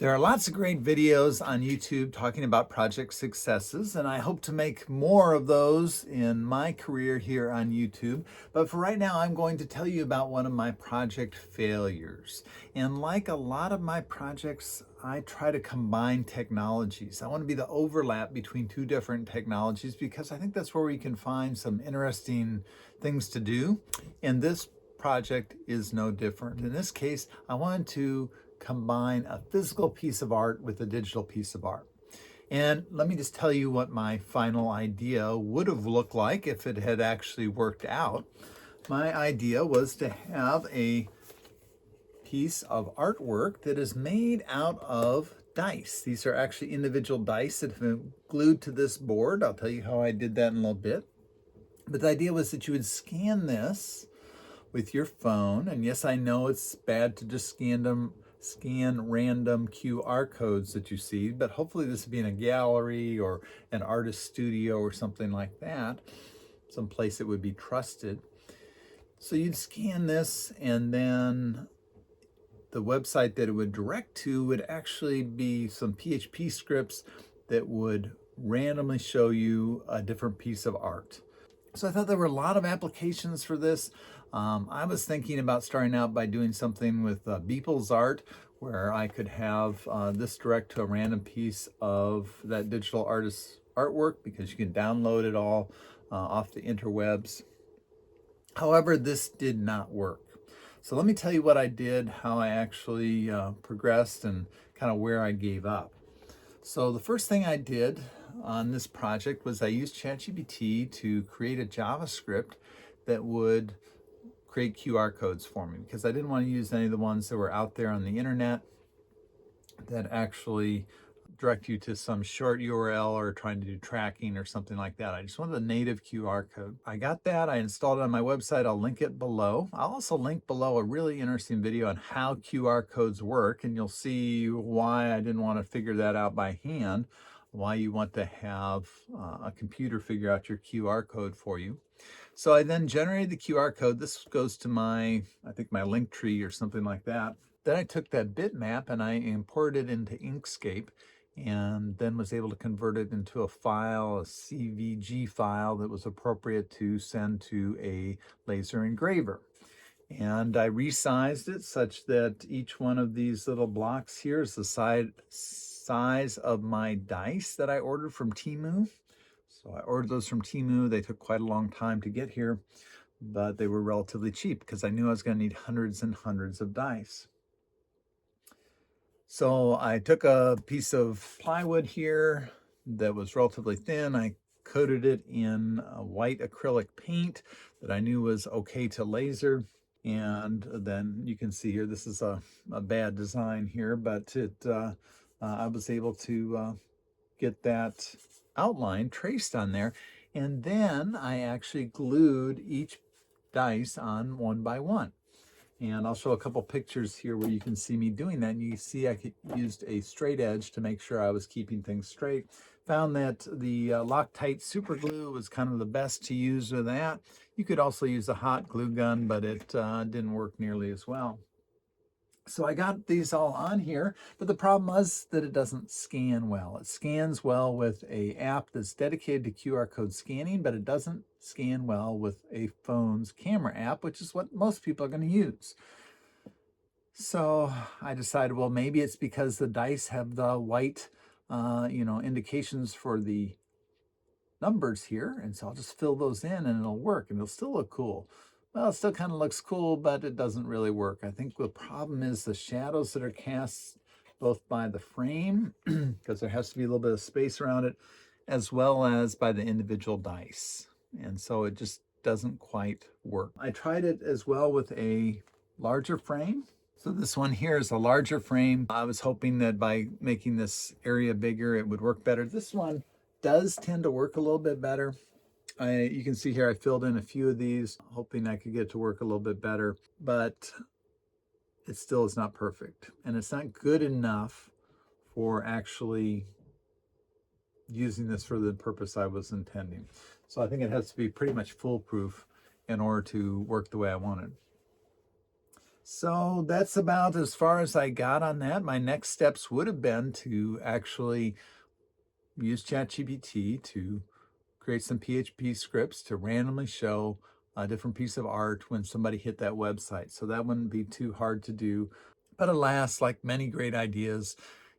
There are lots of great videos on YouTube talking about project successes, and I hope to make more of those in my career here on YouTube. But for right now, I'm going to tell you about one of my project failures. And like a lot of my projects, I try to combine technologies. I want to be the overlap between two different technologies because I think that's where we can find some interesting things to do. And this project is no different. In this case, I wanted to combine a physical piece of art with a digital piece of art. And let me just tell you what my final idea would have looked like if it had actually worked out. My idea was to have a piece of artwork that is made out of dice. These are actually individual dice that have been glued to this board. I'll tell you how I did that in a little bit. But the idea was that you would scan this with your phone. And yes, I know it's bad to just scan random QR codes that you see, but hopefully this would be in a gallery or an artist studio or something like that, someplace that would be trusted. So you'd scan this, and then the website that it would direct to would actually be some PHP scripts that would randomly show you a different piece of art. So I thought there were a lot of applications for this. I was thinking about starting out by doing something with Beeple's art, where I could have this direct to a random piece of that digital artist's artwork, because you can download it all off the interwebs. However, this did not work. So let me tell you what I did, how I actually progressed, and kind of where I gave up. So the first thing I did on this project was I used ChatGPT to create a JavaScript that would create QR codes for me, because I didn't want to use any of the ones that were out there on the internet that actually direct you to some short URL or trying to do tracking or something like that. I just wanted a native QR code. I got that. I installed it on my website. I'll link it below. I'll also link below a really interesting video on how QR codes work, and you'll see why I didn't want to figure that out by hand, why you want to have a computer figure out your QR code for you. So I then generated the QR code. This goes to I think my link tree or something like that. Then I took that bitmap and I imported it into Inkscape, and then was able to convert it into a file, a CVG file that was appropriate to send to a laser engraver. And I resized it such that each one of these little blocks here is the size of my dice that I ordered from Temu. So I ordered those from Temu. They took quite a long time to get here, but they were relatively cheap because I knew I was going to need hundreds and hundreds of dice. So I took a piece of plywood here that was relatively thin. I coated it in a white acrylic paint that I knew was okay to laser. And then you can see here, this is a bad design here, but I was able to get that outline traced on there. And then I actually glued each dice on one by one. And I'll show a couple pictures here where you can see me doing that. And you see I used a straight edge to make sure I was keeping things straight. Found that the Loctite super glue was kind of the best to use with that. You could also use a hot glue gun, but it didn't work nearly as well. So I got these all on here, but the problem was that it doesn't scan well. It scans well with an app that's dedicated to QR code scanning, but it doesn't scan well with a phone's camera app, which is what most people are going to use. So I decided, well, maybe it's because the dice have the white, indications for the numbers here. And so I'll just fill those in and it'll work and it'll still look cool. Well, it still kind of looks cool, but it doesn't really work. I think the problem is the shadows that are cast both by the frame, because there has to be a little bit of space around it, as well as by the individual dice. And so it just doesn't quite work. I tried it as well with a larger frame. So this one here is a larger frame. I was hoping that by making this area bigger, it would work better. This one does tend to work a little bit better. You can see here I filled in a few of these, hoping I could get it to work a little bit better, but it still is not perfect. And it's not good enough for actually using this for the purpose I was intending. So I think it has to be pretty much foolproof in order to work the way I wanted. So that's about as far as I got on that. My next steps would have been to actually use ChatGPT to create some PHP scripts to randomly show a different piece of art when somebody hit that website. So that wouldn't be too hard to do. But alas, like many great ideas,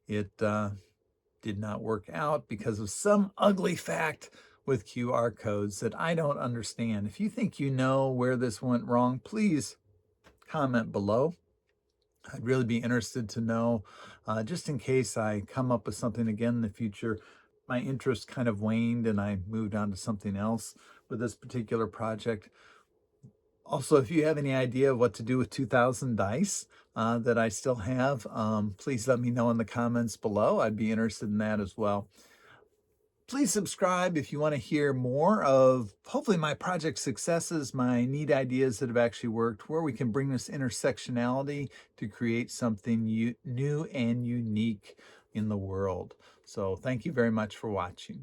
it did not work out because of some ugly fact with QR codes that I don't understand. If you think you know where this went wrong, please comment below. I'd really be interested to know, just in case I come up with something again in the future. My interest kind of waned and I moved on to something else with this particular project. Also, if you have any idea of what to do with 2,000 dice that I still have, please let me know in the comments below. I'd be interested in that as well. Please subscribe if you want to hear more of hopefully my project successes, my neat ideas that have actually worked, where we can bring this intersectionality to create something new and unique in the world. So thank you very much for watching.